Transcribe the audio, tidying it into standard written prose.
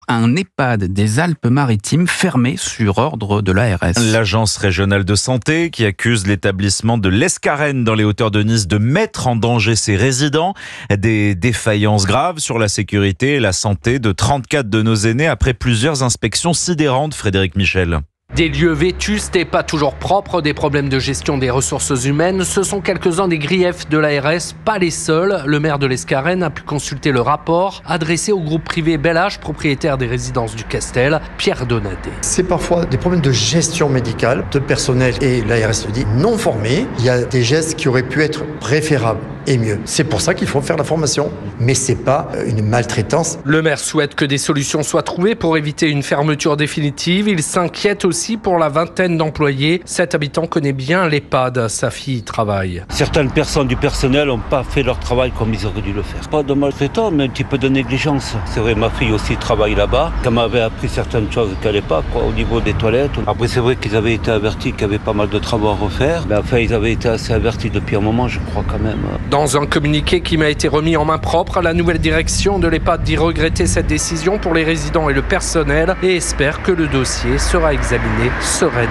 un EHPAD des Alpes-Maritimes fermé sur ordre de l'ARS. L'agence régionale de santé qui accuse l'établissement de l'Escarène dans les hauteurs de Nice de mettre en danger ses résidents. Des défaillances graves sur la sécurité et la santé de 34 de nos aînés après plusieurs inspections sidérantes, Frédéric Michel. Des lieux vétustes et pas toujours propres, des problèmes de gestion des ressources humaines, ce sont quelques-uns des griefs de l'ARS, pas les seuls. Le maire de l'Escarène a pu consulter le rapport adressé au groupe privé Bel-H, propriétaire des résidences du Castel, Pierre Donadet. C'est parfois des problèmes de gestion médicale, de personnel, et l'ARS le dit, non formé. Il y a des gestes qui auraient pu être préférables et mieux. C'est pour ça qu'il faut faire la formation, mais c'est pas une maltraitance. Le maire souhaite que des solutions soient trouvées pour éviter une fermeture définitive. Il s'inquiète aussi pour la vingtaine d'employés. Cet habitant connaît bien l'EHPAD, sa fille y travaille. Certaines personnes du personnel n'ont pas fait leur travail comme ils auraient dû le faire. Pas de maltraitance, mais un petit peu de négligence. C'est vrai, ma fille aussi travaille là-bas. Elle m'avait appris certaines choses qu'elle n'allait pas, au niveau des toilettes. Après, c'est vrai qu'ils avaient été avertis qu'il y avait pas mal de travaux à refaire. Mais enfin, ils avaient été assez avertis depuis un moment, je crois quand même. Dans un communiqué qui m'a été remis en main propre, la nouvelle direction de l'EHPAD dit regretter cette décision pour les résidents et le personnel et espère que le dossier sera examiné sereinement.